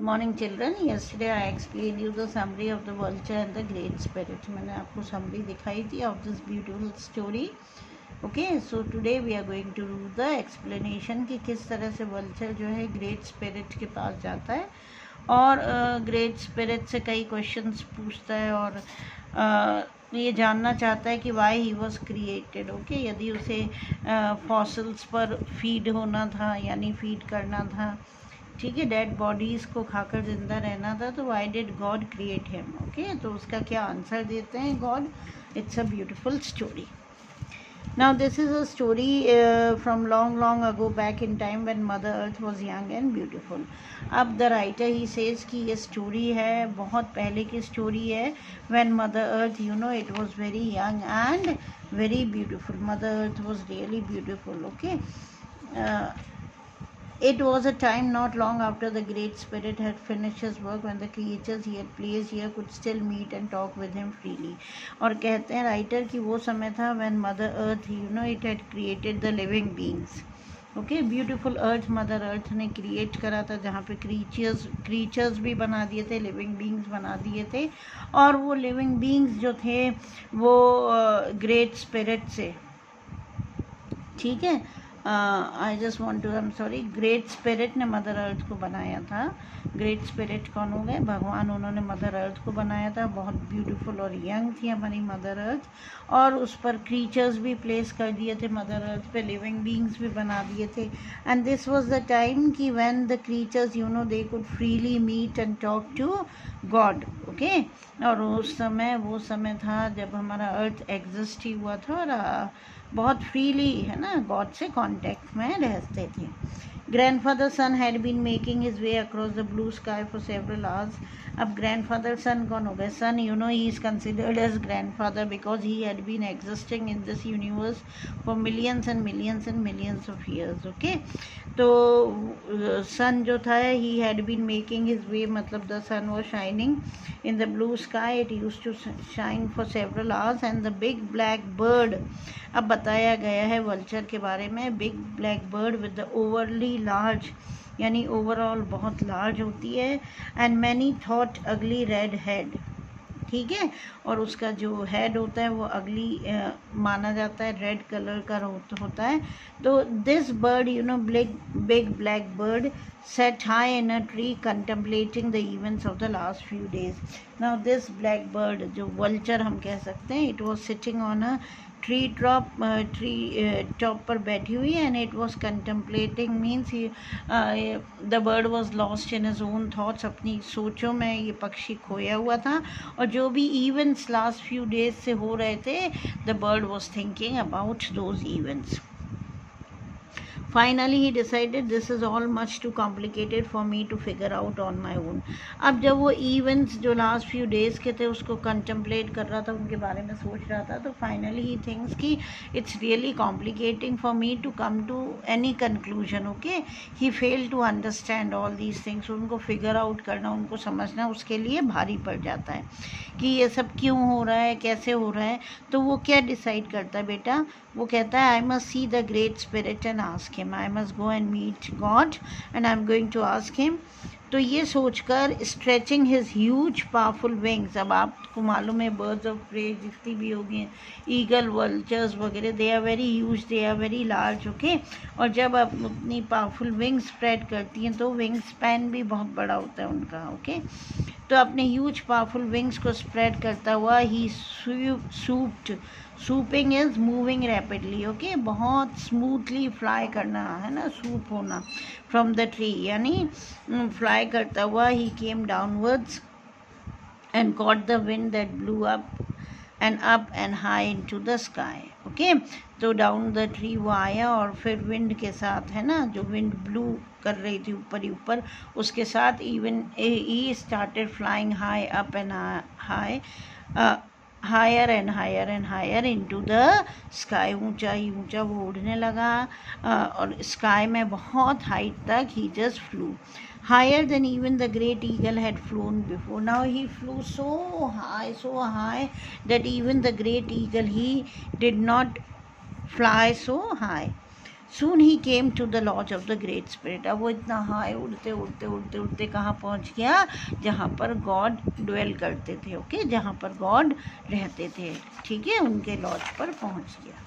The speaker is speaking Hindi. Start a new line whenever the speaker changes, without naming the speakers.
morning children. Yesterday I explained you the summary of the vulture and the great spirit. मैंने आपको summary दिखाई थी of this beautiful story. Okay, so today we are going to do the explanation कि किस तरह से vulture जो है great spirit के पास जाता है और great spirit से कई questions पूछता है और ये जानना चाहता है कि why he was created. Okay, यदि उसे fossils पर feed होना था यानी feed करना था, ठीक है, डेड बॉडीज़ को खाकर ज़िंदा रहना था, तो why did God create him. Okay, तो उसका क्या आंसर देते हैं God. It's a beautiful story. Now this is a story from long ago back in time when mother earth was young and beautiful. अब द राइटर ही सेज कि ये स्टोरी है बहुत पहले की स्टोरी है. When mother earth it was very young and very beautiful. Mother earth was really beautiful. Okay, it was a time not long after the great spirit had finished his work when the creatures he had placed here could still meet and talk with him freely. और कहते हैं राइटर कि वो समय था when mother earth it had created the living beings. Okay, beautiful earth mother earth ने क्रिएट करा था, जहाँ पे क्रीचर्स भी बना दिए थे, लिविंग बींग्स बना दिए थे. और वो लिविंग बींग्स जो थे वो ग्रेट स्पिरिट से, ठीक है, I just want to I am sorry, great spirit ने मदर अर्थ को बनाया था. ग्रेट स्पिरिट कौन हो गए? भगवान. उन्होंने मदर अर्थ को बनाया था. बहुत ब्यूटीफुल और यंग थी हमारी मदर अर्थ, और उस पर क्रीचर्स भी प्लेस कर दिए थे मदर अर्थ पे, लिविंग बींग्स भी बना दिए थे. And this was the time कि when the creatures they could freely meet and talk to God. Okay, और उस समय वो समय था जब हमारा अर्थ एग्जिस्ट ही हुआ था और बहुत फ्रीली, है ना, गॉड से कांटेक्ट में रहते थे. Grandfather sun had been making his way across the blue sky for several hours. अब ग्रैंडफादर सन कौन हो गए? Sun he is considered as grandfather because he had been existing in this universe for millions and millions and millions of years. Okay, तो सन जो था he had been making his way, मतलब the sun was shining in the blue sky. It used to shine for several hours and the big black bird, अब बताया गया है वल्चर के बारे में, big black bird with the overly large, यानी ओवरऑल बहुत लार्ज होती है, एंड मैनी थॉट अगली रेड हेड, ठीक है, और उसका जो हेड होता है वो अगली माना जाता है, रेड कलर का होता है. तो this bird big black bird sat high in a tree contemplating the events of the last few days. Now this black bird, जो vulture हम कह सकते हैं, it was sitting on a tree top पर बैठी हुई, and it was contemplating means the bird was lost in his own thoughts. अपनी सोचों में ये पक्षी खोया हुआ था, और जो भी events last few days से हो रहे थे, the bird was thinking about those events. Finally he decided this is all much too complicated for me to figure out on my own. अब जब वो events जो last few days के थे उसको contemplate कर रहा था, उनके बारे में सोच रहा था, तो finally he thinks कि it's really complicating for me to come to any conclusion. Okay, he failed to understand all these things. उनको figure out करना, उनको समझना उसके लिए भारी पड़ जाता है कि ये सब क्यों हो रहा है, कैसे हो रहा है. तो वो क्या डिसाइड करता है बेटा? वो कहता है I must see the great spirit and ask him. I must go and meet God and I am going to ask him. तो ये सोचकर stretching his huge powerful wings, अब आपको मालूम है बर्ड्स ऑफ प्रे जितनी भी होगी, ईगल, वल्चर्स वगैरह, they are very huge, they are very large. Okay, और जब आप अपनी पावरफुल विंग्स स्प्रेड करती हैं तो विंग स्पैन भी बहुत बड़ा होता है उनका. ओके, तो अपने ह्यूज पावरफुल विंग्स को स्प्रेड करता हुआ he swooped. Swooping is moving rapidly. Okay, बहुत स्मूथली फ्लाई करना, है ना, सूप होना, फ्रॉम द ट्री, यानी फ्लाई करता हुआ he came downwards and caught the wind that blew up and high into the sky. Okay, तो डाउन द ट्री वो आया, और फिर विंड के साथ, है ना, जो विंड ब्लू कर रही थी ऊपर ही ऊपर, उसके साथ even he started flying high up and high, higher and higher and higher into the sky. ऊंचा ही ऊंचा वो उड़ने लगा, और स्काई में बहुत हाइट तक he just flew. higher than even the great eagle had flown before. Now he flew so high that even the great eagle, he did not fly so high. Soon he came to the lodge of the great spirit. अब वो इतना हाई उड़ते उड़ते उड़ते उड़ते कहाँ पहुँच गया, जहाँ पर गॉड ड्वेल करते थे, ओके, जहाँ पर गॉड रहते थे, ठीक है, उनके लॉज पर पहुँच गया।